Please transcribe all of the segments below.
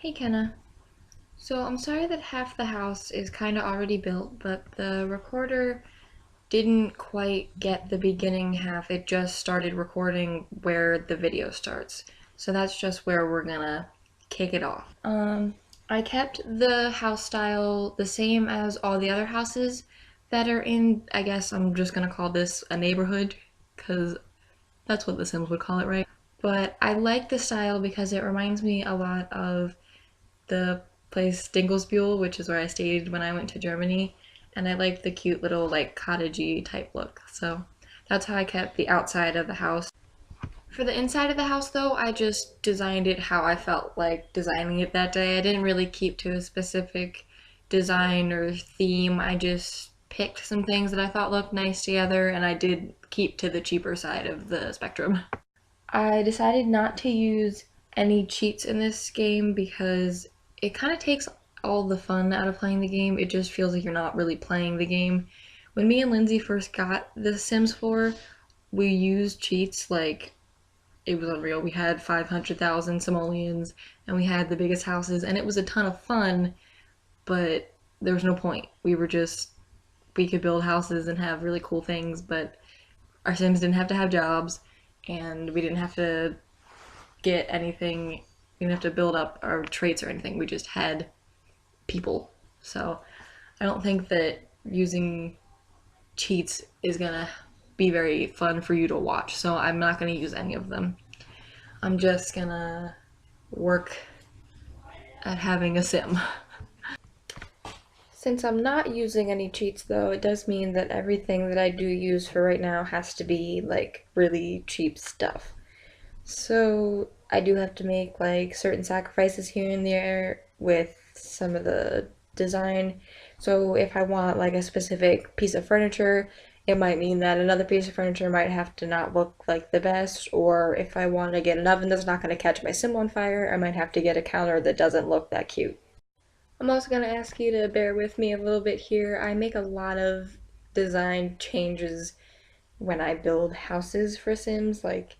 Hey Kenna. So I'm sorry that half the house is kind of already built, but the recorder didn't quite get the beginning half. It just started recording where the video starts. So that's just where we're gonna kick it off. I kept the house style the same as all the other houses that are in, I guess I'm just gonna call this a neighborhood, because that's what the Sims would call it, right? But I like the style because it reminds me a lot of the place Dinglesbuhl, which is where I stayed when I went to Germany, and I liked the cute little like cottagey type look. So that's how I kept the outside of the house. For the inside of the house though, I just designed it how I felt like designing it that day. I didn't really keep to a specific design or theme. I just picked some things that I thought looked nice together, and I did keep to the cheaper side of the spectrum. I decided not to use any cheats in this game because it kind of takes all the fun out of playing the game. It just feels like you're not really playing the game. When me and Lindsay first got The Sims 4, we used cheats like it was unreal. We had 500,000 simoleons and we had the biggest houses, and it was a ton of fun, but there was no point. We could build houses and have really cool things, but our Sims didn't have to have jobs, and we didn't have to get anything. We didn't have to build up our traits or anything. We just had people. So I don't think that using cheats is gonna be very fun for you to watch. So I'm not gonna use any of them. I'm just gonna work at having a sim. Since I'm not using any cheats though, it does mean that everything that I do use for right now has to be like really cheap stuff. So I do have to make like certain sacrifices here and there with some of the design. So if I want like a specific piece of furniture, it might mean that another piece of furniture might have to not look like the best, or if I want to get an oven that's not going to catch my sim on fire, I might have to get a counter that doesn't look that cute. I'm also going to ask you to bear with me a little bit here. I make a lot of design changes when I build houses for Sims. Like,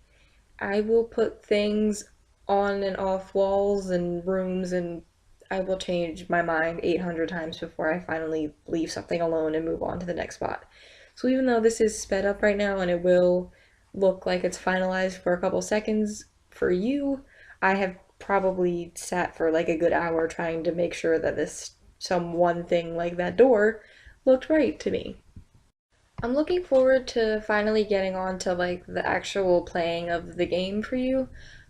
I will put things on and off walls and rooms, and I will change my mind 800 times before I finally leave something alone and move on to the next spot. So even though this is sped up right now and it will look like it's finalized for a couple seconds for you, I have probably sat for like a good hour trying to make sure that this some one thing like that door looked right to me. I'm looking forward to finally getting on to like the actual playing of the game for you,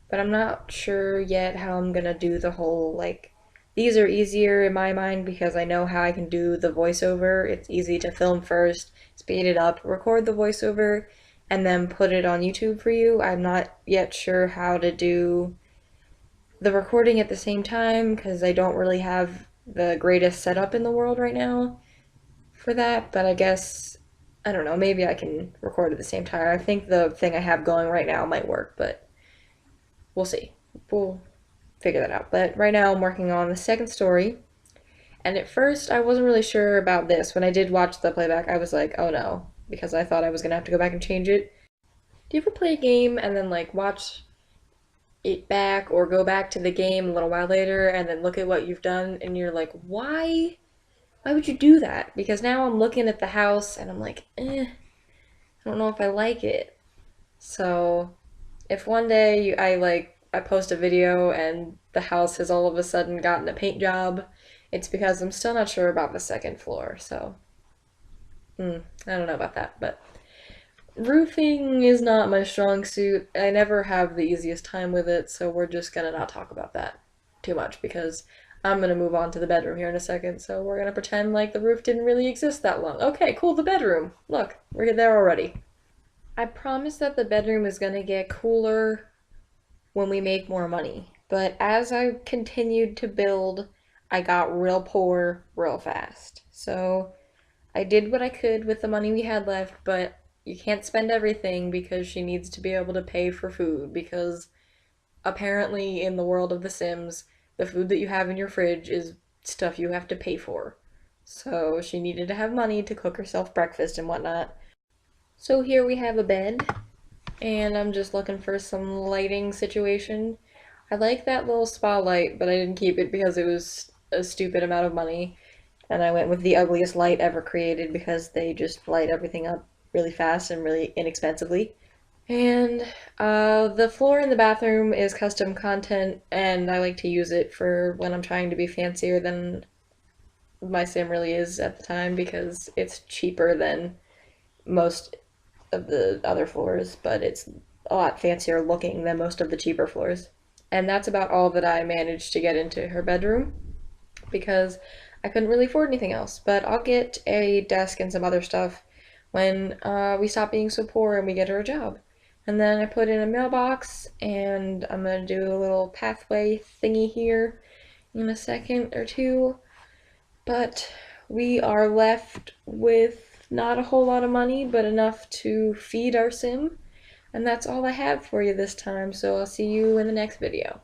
but I'm not sure yet how I'm gonna do the whole like these are easier in my mind because I know how I can do the voiceover. It's easy to film first, speed it up, record the voiceover, and then put it on YouTube for you. I'm not yet sure how to do the recording at the same time because I don't really have the greatest setup in the world right now for that, but I guess I don't know, maybe I can record at the same time. I think the thing I have going right now might work, but we'll see. We'll figure that out. But right now I'm working on the second story, and at first I wasn't really sure about this. When I did watch the playback, I was like, oh no, because I thought I was gonna have to go back and change it. Do you ever play a game and then like watch it back or go back to the game a little while later and then look at what you've done and you're like, why would you do that? Because now I'm looking at the house and I'm like, I don't know if I like it. So if one day I post a video and the house has all of a sudden gotten a paint job, it's because I'm still not sure about the second floor. So I don't know about that, but roofing is not my strong suit. I never have the easiest time with it, so we're just gonna not talk about that too much because I'm gonna move on to the bedroom here in a second, so we're gonna pretend like the roof didn't really exist that long. Okay, cool, the bedroom. Look, we're there already. I promise that the bedroom is gonna get cooler when we make more money, but as I continued to build, I got real poor real fast. So I did what I could with the money we had left, but you can't spend everything because she needs to be able to pay for food because apparently in the world of The Sims, the food that you have in your fridge is stuff you have to pay for. So she needed to have money to cook herself breakfast and whatnot. So here we have a bed, and I'm just looking for some lighting situation. I like that little spotlight, but I didn't keep it because it was a stupid amount of money. And I went with the ugliest light ever created because they just light everything up really fast and really inexpensively. And the floor in the bathroom is custom content, and I like to use it for when I'm trying to be fancier than my sim really is at the time because it's cheaper than most of the other floors, but it's a lot fancier looking than most of the cheaper floors. And that's about all that I managed to get into her bedroom because I couldn't really afford anything else. But I'll get a desk and some other stuff when we stop being so poor and we get her a job. And then I put in a mailbox, and I'm gonna do a little pathway thingy here in a second or two. But we are left with not a whole lot of money, but enough to feed our sim. And that's all I have for you this time, so I'll see you in the next video.